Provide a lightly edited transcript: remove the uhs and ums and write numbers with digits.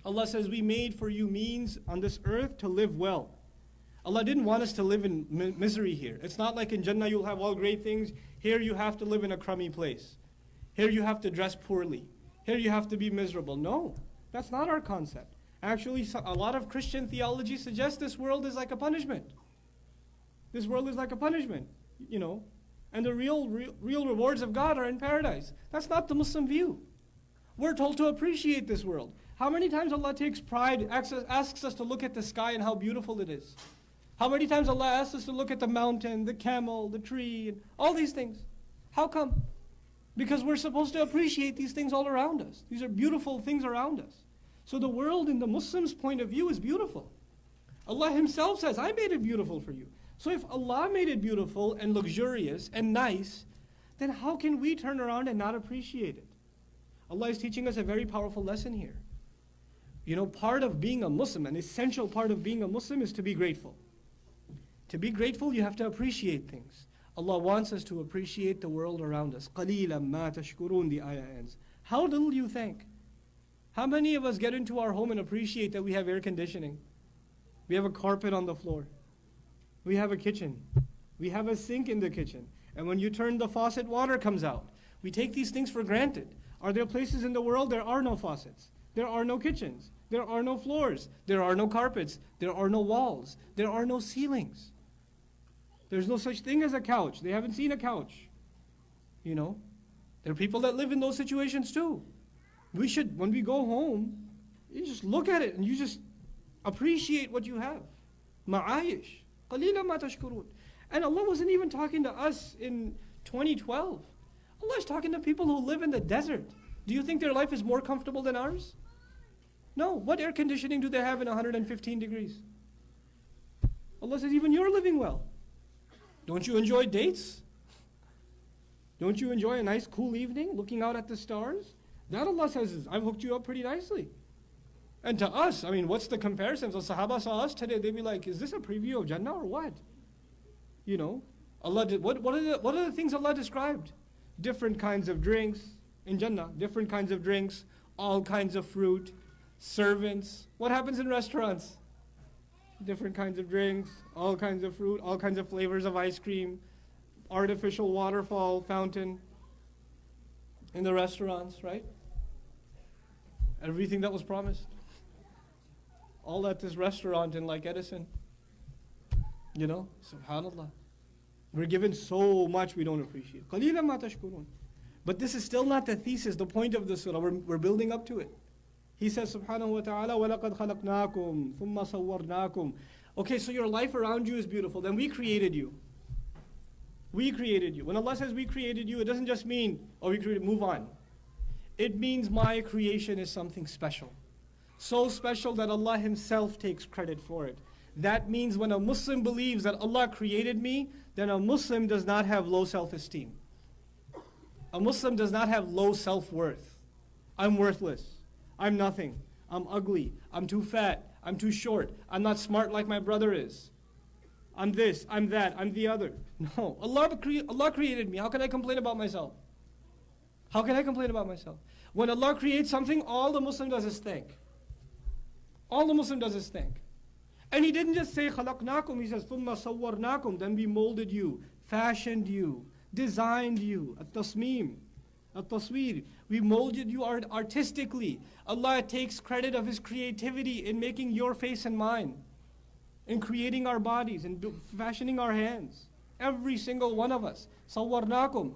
Allah says, we made for you means on this earth to live well. Allah didn't want us to live in misery here. It's not like in Jannah you'll have all great things. Here you have to live in a crummy place. Here you have to dress poorly. Here you have to be miserable. No, that's not our concept. Actually, a lot of Christian theology suggests this world is like a punishment. This world is like a punishment, you know. And the real rewards of God are in paradise. That's not the Muslim view. We're told to appreciate this world. How many times Allah takes pride, asks us to look at the sky and how beautiful it is? How many times Allah asks us to look at the mountain, the camel, the tree, and all these things? How come? Because we're supposed to appreciate these things all around us. These are beautiful things around us. So the world in the Muslim's point of view is beautiful. Allah Himself says, I made it beautiful for you. So if Allah made it beautiful and luxurious and nice, then how can we turn around and not appreciate it? Allah is teaching us a very powerful lesson here. You know, part of being a Muslim, an essential part of being a Muslim is to be grateful. To be grateful, you have to appreciate things. Allah wants us to appreciate the world around us. قَلِيلًا مَا تَشْكُرُونَ, the ayah ends. How little you think? How many of us get into our home and appreciate that we have air conditioning? We have a carpet on the floor. We have a kitchen. We have a sink in the kitchen. And when you turn the faucet, water comes out. We take these things for granted. Are there places in the world there are no faucets? There are no kitchens. There are no floors. There are no carpets. There are no walls. There are no ceilings. There's no such thing as a couch. They haven't seen a couch. You know, there are people that live in those situations too. We should, when we go home, you just look at it and you just appreciate what you have. Ma'ayish. قَلِيلًا مَا تَشْكُرُونَ. And Allah wasn't even talking to us in 2012. Allah is talking to people who live in the desert. Do you think their life is more comfortable than ours? No. What air conditioning do they have in 115 degrees? Allah says, even you're living well. Don't you enjoy dates? Don't you enjoy a nice cool evening looking out at the stars? That Allah says is, I've hooked you up pretty nicely. And to us, I mean, what's the comparison? If the Sahaba saw us today, they'd be like, is this a preview of Jannah or what? You know, Allah did, what are the things Allah described? Different kinds of drinks in Jannah, different kinds of drinks, all kinds of fruit, servants. What happens in restaurants? Different kinds of drinks, all kinds of fruit, all kinds of flavors of ice cream, artificial waterfall fountain in the restaurants, right? Everything that was promised. All at this restaurant in like Edison. You know, subhanallah. We're given so much we don't appreciate. قَلِيلًا مَا تَشْكُرُونَ. But this is still not the thesis, the point of the surah. We're building up to it. He says, subhanahu wa ta'ala, وَلَقَدْ خَلَقْنَاكُمْ ثُمَّ صَوَّرْنَاكُمْ. Okay, so your life around you is beautiful. Then we created you. We created you. When Allah says we created you, it doesn't just mean, oh, we created, move on. It means my creation is something special. So special that Allah Himself takes credit for it. That means when a Muslim believes that Allah created me, then a Muslim does not have low self-esteem. A Muslim does not have low self-worth. I'm worthless. I'm nothing. I'm ugly. I'm too fat. I'm too short. I'm not smart like my brother is. I'm this, I'm that, I'm the other. No, Allah created me. How can I complain about myself? How can I complain about myself? When Allah creates something, all the Muslim does is thank. All the Muslim does is thank. And He didn't just say خَلَقْنَاكُمْ, He says ثُمَّ صَوَّرْنَاكُمْ. Then we molded you, fashioned you, designed you. At-tasmeem, at-tasweer. We molded you artistically. Allah takes credit of His creativity in making your face and mine, in creating our bodies, and fashioning our hands. Every single one of us. صَوَّرْنَاكُمْ.